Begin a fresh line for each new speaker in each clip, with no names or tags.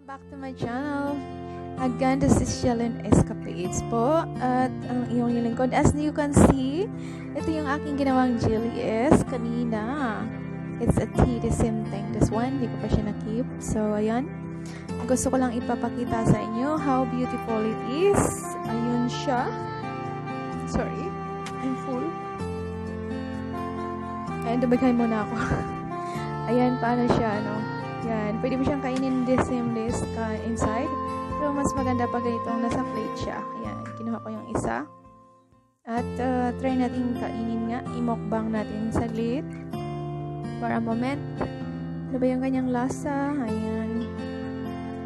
Back to my channel. Again, this is Jelen Escapades po. At ang iyong lingkod. As you can see, ito yung aking ginawang jelly is kanina. It's a tea, the same thing. This one, hindi ko pa siya na-keep. So, ayan. Gusto ko lang ipapakita sa inyo how beautiful it is. Ayun siya. Sorry, I'm full. Ayan, dumagay muna ako. Ayan, paano siya, ano. Yan, pwede mo siyang kainin the same list inside. Pero mas maganda pag ganitong nasa plate siya. Ayan, kinuha ko yung isa. At try natin kainin nga. Imokbang natin saglit. For a moment. Ano ba yung kanyang lasa? Ayan.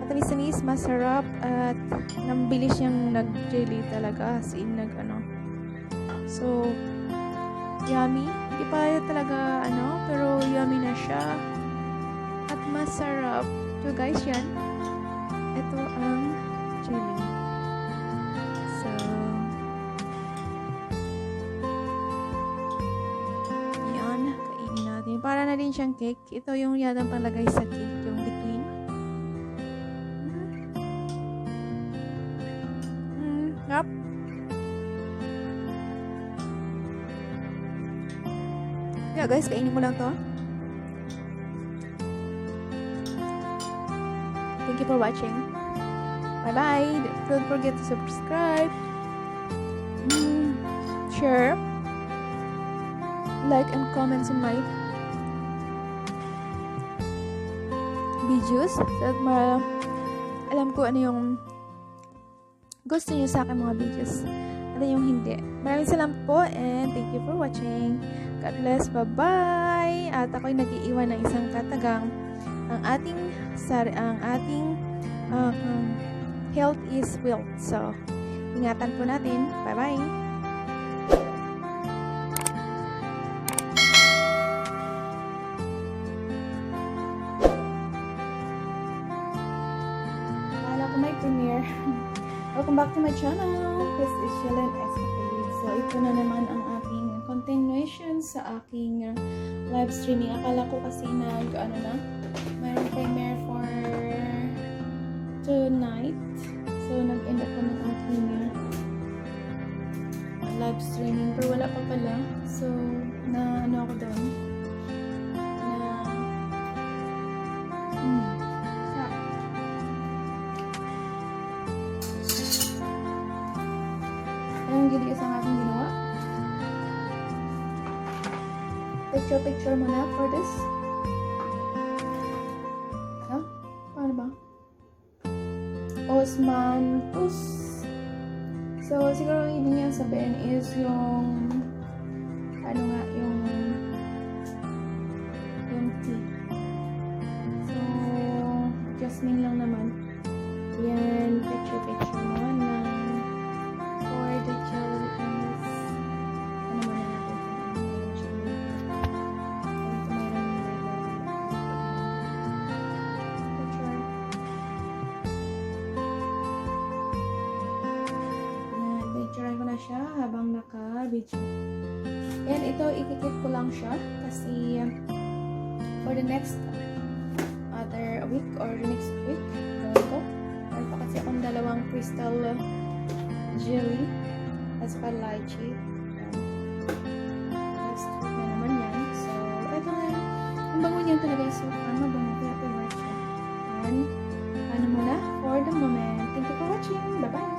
Matamis-tamis, masarap. At nambilis siyang nag-jelly talaga. As in, So, yummy. Hindi pa talaga, pero yummy na siya. At masarap. So guys, yan. Ito ang chili. So, yan. Kainin natin. Para na din siyang cake. Ito yung yadang panglagay sa cake. Yung between. Yep. Yeah guys, kainin mo lang to. Thank you for watching. Bye bye. Don't forget to subscribe, share, like and comments on my videos so that alam ko ano yung gusto niyo sa akin mga videos at yung hindi. Maraming salamat po and thank you for watching. God bless. Bye bye. At ako'y nag-iiwan ng isang katagang ang ating health is wealth. So, ingatan po natin. Bye-bye! Akala ko may premiere. Welcome back to my channel. This is Jelen Escapades. So, ito na naman ang aking continuation sa aking live streaming. Akala ko kasi mayroong premiere for tonight. So, nag-end ako ng aking live streaming. Pero wala pa pala. So, ako doon. Anong gilis ang aking ginawa? Picture muna for this. Paano ba? Osmanthus. So, siguro hindi niya sabihin is yung tea. So, jasmine lang naman. Yan, picture muna. For the jelly is muna natin siya habang naka-video. And ito, ikikip ko lang siya kasi for the next other week or next week, meron pa kasi akong dalawang crystal jelly at saka lychee. Next week na naman yan. So, ito na yan. Ang bango niyan talaga. So, mabango. Kaya favorite siya. And, muna for the moment. Thank you for watching. Bye-bye!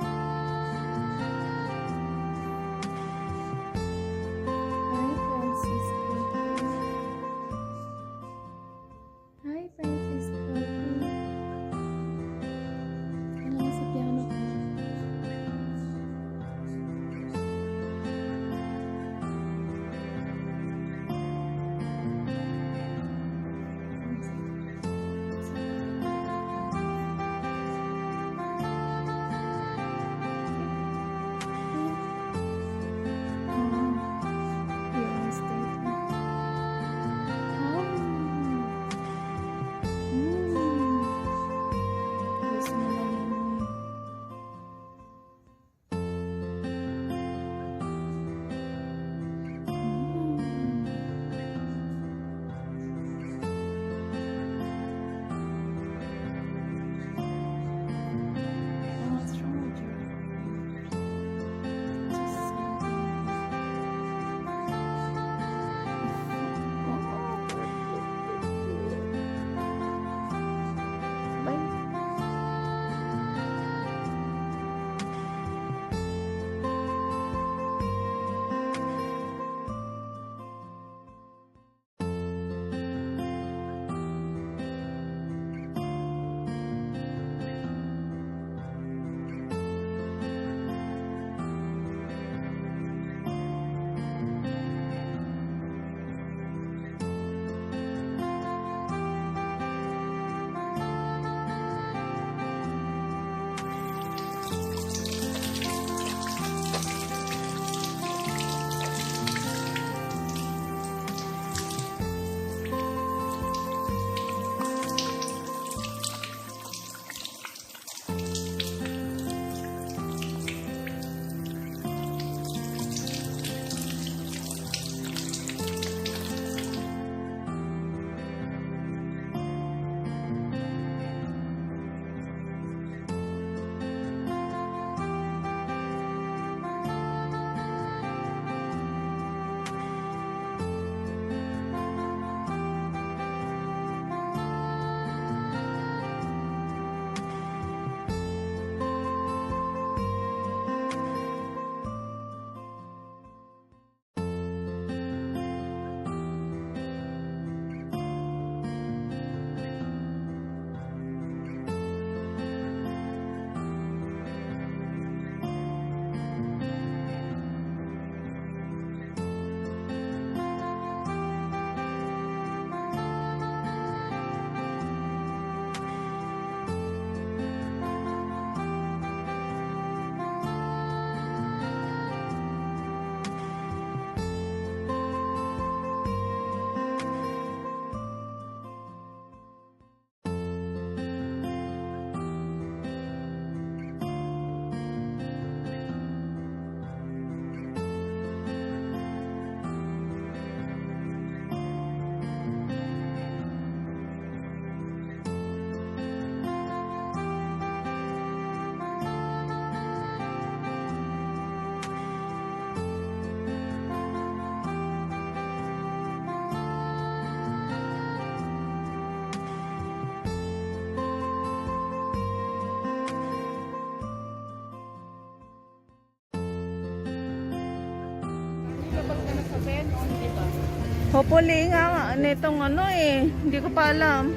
Hopefully nga, nitong ano eh. Hindi ko pa alam.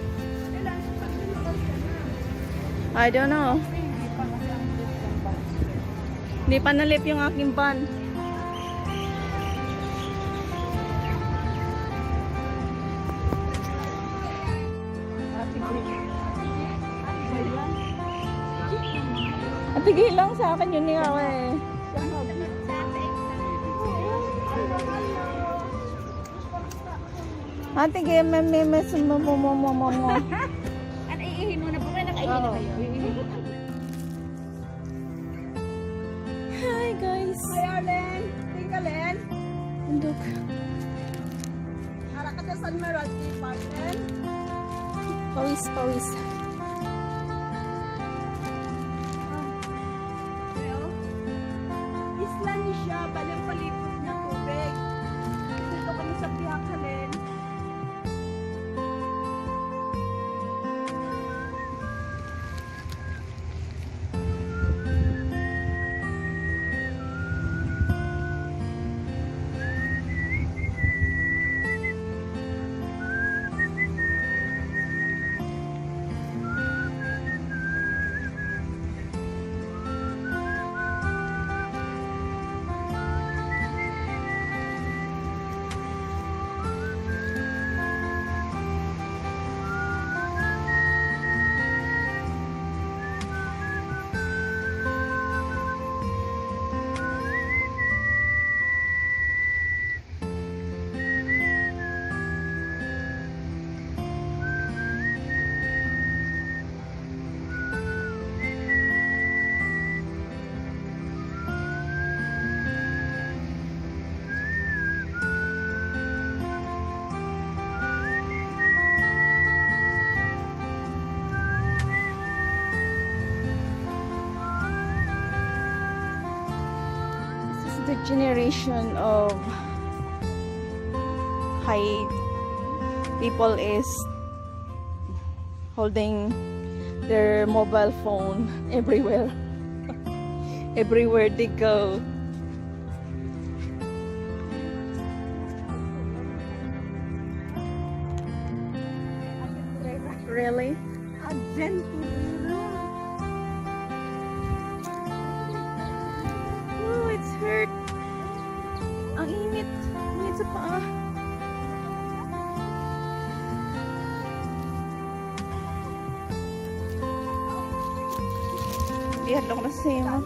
I don't know. Hindi pa nalip yung aking van. Tigil lang sa akin yun nga eh. Ate, memes mo.
At iihin mo na po. Nakaihin na kayo.
Hi guys.
Hi Arlen. Tinggalin.
Bundok.
Harap ka sa San Meraldi Parken.
Pawis.
Isla ni siya. Balang palipot na tubig. Dito kami sa Pihakalin.
The generation of high people is holding their mobile phone everywhere. Everywhere they go. Really?
Adventure.
Oh, it's hurt. Ang init. Init sa paa. Lihat lang na sa'yo.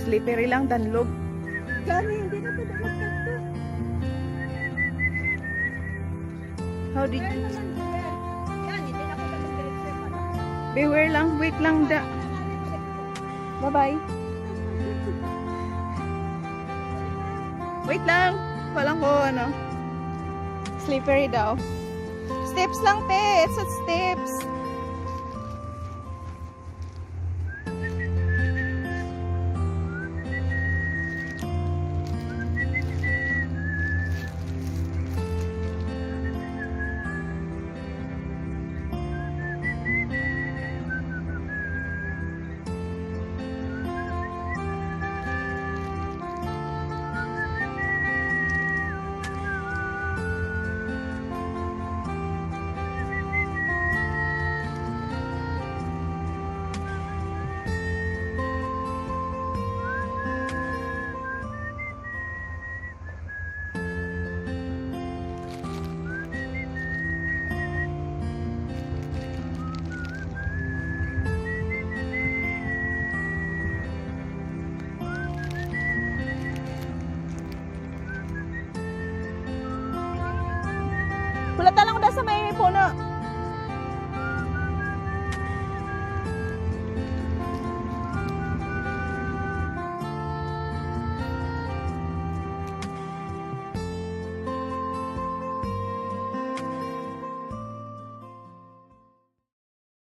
Slippery lang, danlog.
Gani, hindi na ito nagkakto.
How did
Beware
you...
naman, beware. Yan, hindi na ako nagkakto pala.
Beware lang, wait lang da. Bye-bye. Wait lang. Walang ko, ano. Slippery daw. Steps lang, te. It's a steps.